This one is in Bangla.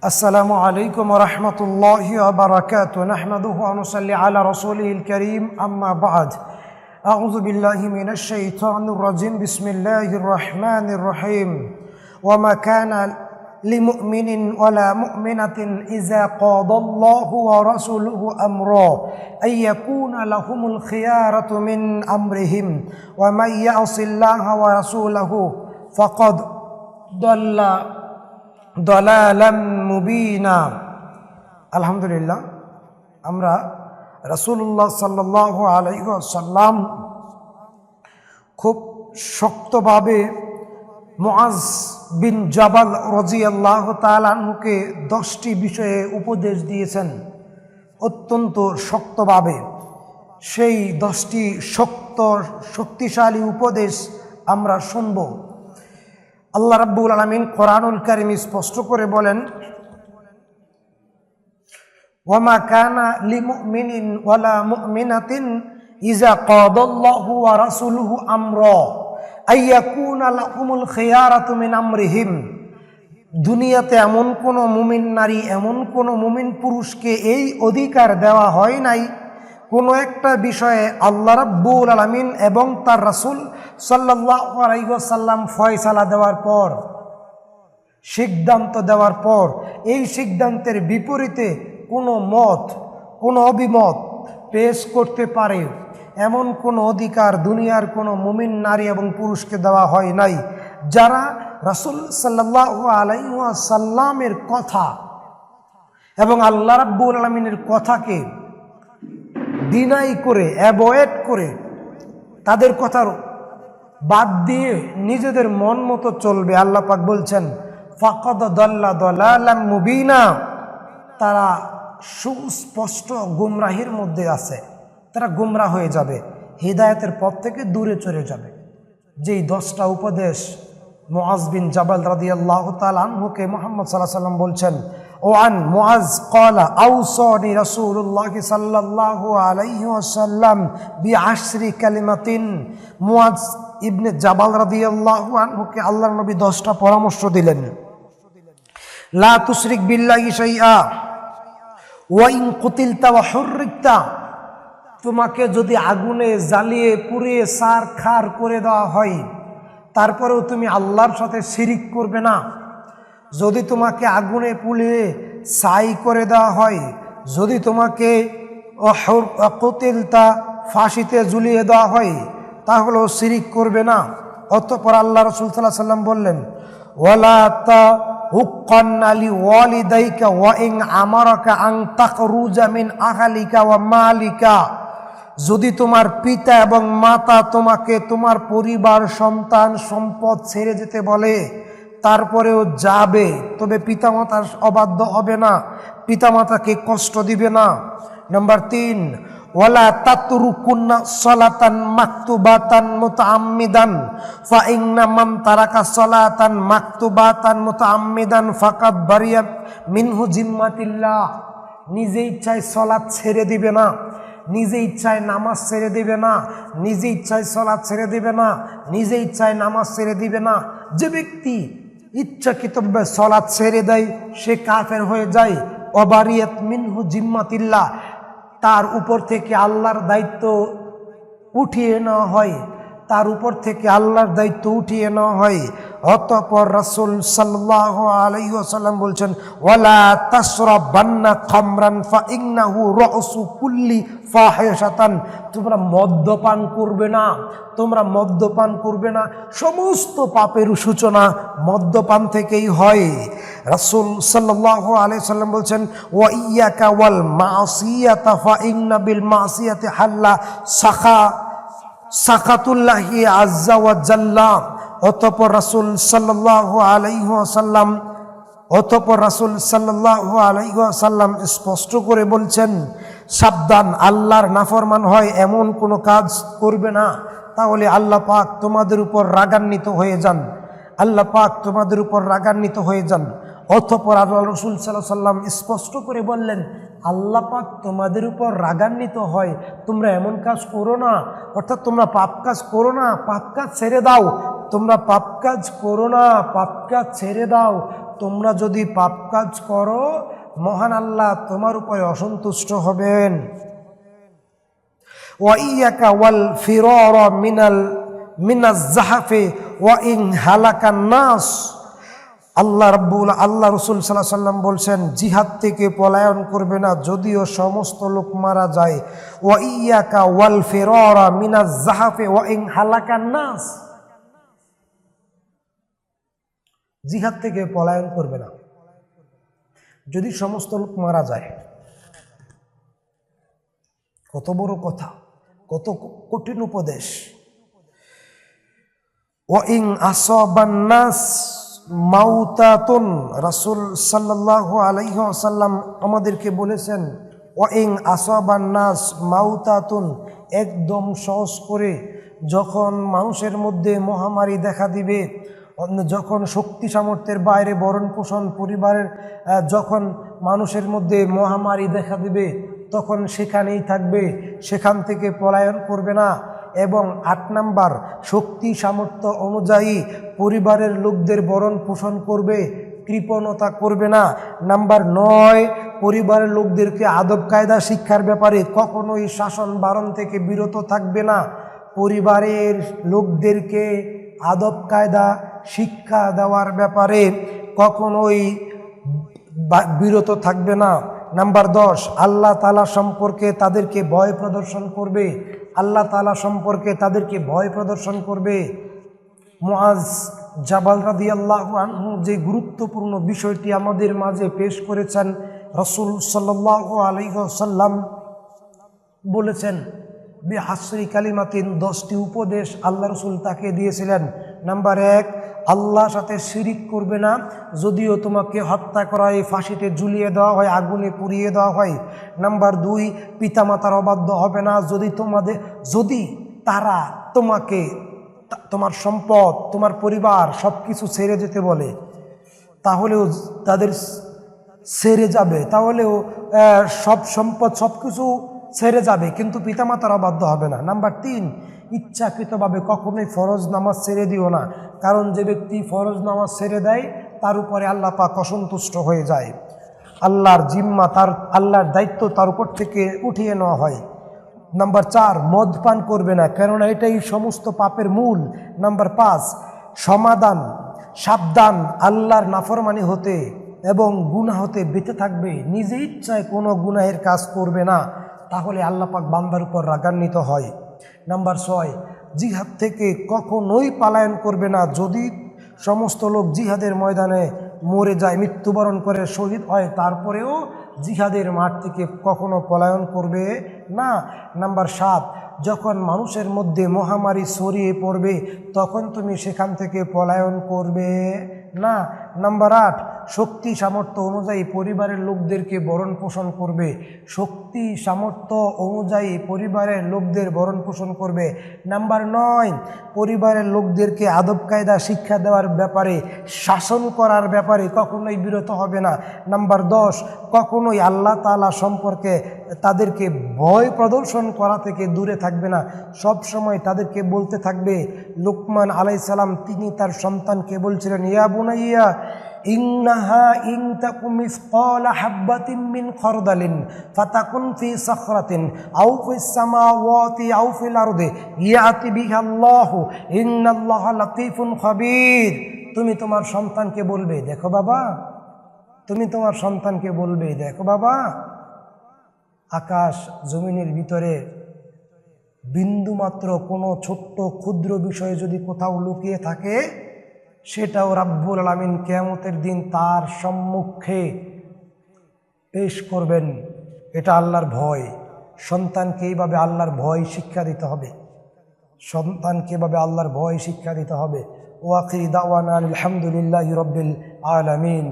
السلام عليكم ورحمة الله وبركاته نحمده ونصلي على رسوله الكريم أما بعد أعوذ بالله من الشيطان الرجيم بسم الله الرحمن الرحيم وما كان لمؤمن ولا مؤمنة إذا قضى الله ورسوله أمرا أن يكون لهم الخيارة من أمرهم ومن يعص الله ورسوله فقد ضل দলালাম মুবিনা। আলহামদুলিল্লাহ, আমরা রাসূলুল্লাহ সাল্লাল্লাহু আলাইহি ওয়াসাল্লাম খুব শক্তভাবে মুআজ বিন জাবাল রাদিয়াল্লাহু তাআলা আনহুকে 10টি বিষয়ে উপদেশ দিয়েছেন অত্যন্ত শক্তভাবে। সেই 10টি শক্তিশালী উপদেশ আমরা শুনব। আল্লাহ রাব্বুল আলামিন কোরআনুল কারীম স্পষ্ট করে বলেন, ওয়ামা কানা লিমুমিনিন ওয়ালা মুমিনাতিন ইযা কাদাল্লাহু ওয়া রাসূলুহু আমরা আইয়াকুনা লাহুমুল খিয়ারাতু মিন আমরিহিম। দুনিয়াতে এমন কোনো মুমিন নারী, এমন কোনো মুমিন পুরুষকে এই অধিকার দেওয়া হয় নাই কোনো একটা বিষয়ে আল্লাহ রাব্বুল আলামিন এবং তার রাসূল সাল্লাল্লাহু আলাইহি ওয়াসাল্লাম ফয়সালা দেওয়ার পর, সিদ্ধান্ত দেওয়ার পর এই সিদ্ধান্তের বিপরীতে কোনো মত, কোনো অভিমত পেশ করতে পারে এমন কোনো অধিকার দুনিয়ার কোনো মুমিন নারী এবং পুরুষকে দেওয়া হয় নাই, যারা রাসূল সাল্লাল্লাহু আলাইহি ওয়াসাল্লামের কথা এবং আল্লাহ রাব্বুল আলামিনের কথাকে ডিনাই করে, অ্যাভয়েড করে, তাদের কথার বাদ দিয়ে নিজেদের মন মতো চলবে। আল্লাহ পাক বলছেন, ফাকাদ দাল্লা দালালাম মুবিনা। তারা সুস্পষ্ট গুমরাহির মধ্যে আছে, তারা গুমরাহ হয়ে যাবে, হিদায়াতের পথ থেকে দূরে চলে যাবে। যেই 10টা উপদেশ মুআজ বিন জাবাল রাদিয়াল্লাহু তাআলা আনহুকে মুহাম্মদ সাল্লাল্লাহু আলাইহি ওয়াসাল্লাম বলছেন, ওয়ান মুআজ ক্বালা আওসানি রাসূলুল্লাহ সাল্লাল্লাহু আলাইহি ওয়াসাল্লাম বিআশরি কালিমাতিন। মুআজ ইবনে জাবাল রাদিয়াল্লাহু আনহুকে আল্লাহর নবী 10টা পরামর্শ দিলেন। লা তুশরিক বিল্লাহি শাইআ ওয়া ইন কুতিলতা ওয়া হুররিকতা। তোমাকে যদি আগুনে জ্বালিয়ে পুড়িয়ে সারখার করে দেওয়া হয়, তারপরেও তুমি আল্লাহর সাথে শিরিক করবে না। যদি তোমাকে আগুনে পুড়িয়ে ছাই করে দেওয়া হয়, যদি তোমাকে কুতিলতা ফাঁসিতে ঝুলিয়ে দেওয়া হয়, তাহলেও শিরিক করবে না। অতঃপর আল্লাহ রাসূল সাল্লাল্লাহু আলাইহি ওয়াসাল্লাম বললেন, ওয়ালা তাহুক্কান্না লিওয়ালিদাইকা ওয়া ইন আমারাকা আন তাখরুজা মিন আহলিকা ওয়া মালিকা। যদি তোমার পিতা এবং মাতা তোমাকে তোমার পরিবার, সন্তান, সম্পদ ছেড়ে যেতে বলে, তারপরেও যাবে, তবে পিতামাতার অবাধ্য হবে না, পিতামাতাকে কষ্ট দিবে না। নাম্বার 3, ওয়ালা তাতরুকুন্না সালাতান মাকতুবাতান মুতাআম্মিদান ফা ইন্না মান তারাকা সালাতান মাকতুবাতান মুতাআম্মিদান ফাকাদ বারিয়া মিনহু জিম্মাতিল্লাহ। নিজে ইচ্ছায় সালাত ছেড়ে দিবে না, নিজে ইচ্ছায় নামাজ ছেড়ে দিবে না, নিজে ইচ্ছায় সালাত ছেড়ে দিবে না, নিজে ইচ্ছায় নামাজ ছেড়ে দিবে না। যে ব্যক্তি ইচ্ছাকৃতভাবে সালাত ছেড়ে দেয়, সে কাফের হয়ে যায়। ওয়াবারিয়াত মিনহু জিম্মাতিল্লাহ, তার উপর থেকে আল্লাহর দায়িত্ব উঠিয়ে নেওয়া হয়, তার উপর থেকে আল্লাহর দায়িত্ব উঠিয়ে নেওয়া হয়। অতঃপর রাসূল সাল্লাল্লাহু আলাইহি ওয়াসাল্লাম বলছেন, ওয়ালা তাশরাবান্না খামরান ফা ইন্নাহু রাসু কুল্লি ফাহিশাতান। তোমরা মদ্যপান করবে না, তোমরা মদ্যপান করবে না। সমস্ত পাপের সূচনা মদ্যপান থেকেই হয়। রাসূল সাল্লাল্লাহু আলাইহি ওয়াসাল্লাম বলছেন, ওয়া ইয়াকা ওয়াল মাসিয়াতা ফা ইন্না বিল মাসিয়াতি হাল্লা সাখাতুল্লাহি আজ্জা ওয়া জাল্লা। অতঃপর রাসূল সাল্লাল্লাহু আলাইহি ওয়াসাল্লাম স্পষ্ট করে বলছেন, সাবধান, আল্লাহর নাফরমান হয় এমন কোনো কাজ করবে না, তাহলে আল্লাহ পাক তোমাদের উপর রাগান্বিত হয়ে যান, আল্লাহ পাক তোমাদের উপর রাগান্বিত হয়ে যান। অতঃপর আল্লাহ রাসূল সাল্লাল্লাহু আলাইহি ওয়াসাল্লাম স্পষ্ট করে বললেন, আল্লাহ পাক তোমাদের উপর রাগান্বিত হয়, তোমরা এমন কাজ করো না, অর্থাৎ তোমরা পাপ কাজ করো না, পাপ কাজ ছেড়ে দাও, তোমরা পাপ কাজ করো না, পাপ কাজ ছেড়ে দাও। তোমরা যদি পাপ কাজ করো মহান আল্লাহ তোমার উপরে অসন্তুষ্ট হবেন। ওয়া ইয়াকা ওয়াল ফিরারা মিনাজ জাহাফি ওয়া ইন হালাকান নাস। আল্লাহ রাসূল সাল্লাল্লাহু আলাইহি ওয়াসাল্লাম বলছেন, জিহাদ থেকে পলায়ন করবে না যদিও সমস্ত লোক মারা যায়। ওয়া ইয়াকা ওয়াল ফিরারা মিনাজ জাহাফি ওয়া ইন হালাকান নাস। জিহাদ থেকে পলায়ন করবে না যদি সমস্ত লোক মারা যায়। কত বড় কথা, কত কঠিন উপদেশ। ওয়া ইন আসাবান নাস মাউতাতুন, রাসূল সাল্লাল্লাহু আলাইহি ওয়াসাল্লাম আমাদেরকে বলেছেন, ওয়া ইন আসাবান নাস মাউতাতুন, একদম সহজ করে যখন মানুষের মধ্যে মহামারী দেখা দিবে, যখন শক্তি সামর্থ্যের বাইরে ভরণ পোষণ পরিবারের, যখন মানুষের মধ্যে মহামারী দেখা দিবে তখন সেখানেই থাকবে, সেখান থেকে পলায়ন করবে না। এবং 8 নাম্বার, শক্তি সামর্থ্য অনুযায়ী পরিবারের লোকদের ভরণ পোষণ করবে, কৃপণতা করবে না। নাম্বার 9, পরিবারের লোকদেরকে আদব কায়দা শিক্ষার ব্যাপারে কখনোই শাসন বারণ থেকে বিরত থাকবে না। পরিবারের লোকদেরকে আদব কায়দা শিক্ষা দেওয়ার ব্যাপারে কখনোই বিরত থাকবে না। নাম্বার 10, আল্লাহ তাআলা সম্পর্কে তাদেরকে ভয় প্রদর্শন করবে, আল্লাহ তাআলা সম্পর্কে তাদেরকে ভয় প্রদর্শন করবে। মুআজ জাবাল রাদিয়াল্লাহু আনহু যে গুরুত্বপূর্ণ বিষয়টি আমাদের মাঝে পেশ করেছেন, রাসূল সাল্লাল্লাহু আলাইহি ওয়াসাল্লাম বলেছেন, বিহাসরি কালিমাতিন, 10টি উপদেশ আল্লাহ রাসূল তাকে দিয়েছিলেন। নাম্বার 1, আল্লাহর সাথে শিরিক করবে না যদিও তোমাকে হত্যা করা হয়, ফাঁসিতে ঝুলিয়ে দেওয়া হয়, আগুনে পুড়িয়ে দেওয়া হয়। নাম্বার 2, পিতামাতার অবাধ্য হবে না যদি তারা তোমাকে তোমার সম্পদ তোমার পরিবার সব কিছু ছেড়ে যেতে বলে তাহলেও তাদের ছেড়ে যাবে, তাহলেও সব সম্পদ সব কিছু ছেড়ে যাবে, কিন্তু পিতামাতার অবাধ্য হবে না। নাম্বার 3, ইচ্ছাকৃতভাবে কখনোই ফরজ নামাজ ছেড়ে দিও না, কারণ যে ব্যক্তি ফরজ নামাজ ছেড়ে দেয় তার উপরে আল্লাহ পাক অসন্তুষ্ট হয়ে যায়, আল্লাহর জিম্মা আল্লাহর দায়িত্ব তার উপর থেকে উঠিয়ে নেওয়া হয়। নাম্বার 4, মদ পান করবে না, কেননা এটাই সমস্ত পাপের মূল। নাম্বার 5, সাবধান আল্লাহর নাফরমানি হতে এবং গুনাহ হতে বেঁচে থাকবে, নিজে ইচ্ছায় কোনো গুনাহের কাজ করবে না, তাহলে আল্লাহ পাক বান্দার উপর রাগান্বিত হয়। নাম্বার 6, জিহাদ থেকে কখনোই পলায়ন করবে না যদি সমস্ত লোক জিহাদের ময়দানে মরে যায়, মৃত্যুবরণ করে শহীদ হয়, তারপরেও জিহাদের মাঠ থেকে কখনো পলায়ন করবে না। নাম্বার 7, যখন মানুষের মধ্যে মহামারী ছড়িয়ে পড়বে তখন তুমি সেখান থেকে পলায়ন করবে না। নাম্বার 8, শক্তি সামর্থ্য অনুযায়ী পরিবারের লোকদেরকে ভরণ পোষণ করবে, শক্তি সামর্থ্য অনুযায়ী পরিবারের লোকদের ভরণ পোষণ করবে। নাম্বার 9, পরিবারের লোকদেরকে আদব কায়দা শিক্ষা দেওয়ার ব্যাপারে, শাসন করার ব্যাপারে কখনোই বিরত হবে না। নাম্বার 10, কখনোই আল্লাহ তাআলা সম্পর্কে তাদেরকে ভয় প্রদর্শন করা থেকে দূরে থাকবে না, সব সময় তাদেরকে বলতে থাকবে। লুকমান আলাইহিস সালাম তিনি তার সন্তানকে বলছিলেন, ইয়া বুনাইয়া ইন্নাহা ইন তাকুম মিসকালা হাববাতিন মিন খারদালিন ফাতাকুন ফি সাখরাতিন আও ফিস সামাওয়াতি আও ফিল আরদি ইয়াতি বিহা আল্লাহু ইন্নাল্লাহা লাতীফুন খাবীর। তুমি তোমার সন্তানকে বলবে, দেখো বাবা, তুমি তোমার সন্তানকে বলবে, দেখো বাবা, আকাশ জমিনের ভিতরে বিন্দুমাত্র কোনো ছোট্ট ক্ষুদ্র বিষয় যদি কোথাও লুকিয়ে থাকে সেটাও রাব্বুল আলামিন কিয়ামতের দিন তার সম্মুখে পেশ করবেন। এটা আল্লাহর ভয়। সন্তানকে এইভাবে আল্লাহর ভয় শিক্ষা দিতে হবে, সন্তানকে এভাবে আল্লাহর ভয় শিক্ষা দিতে হবে। ওয়া আখিরি দাওয়ানা আলহামদুলিল্লাহি রাব্বিল আলামিন।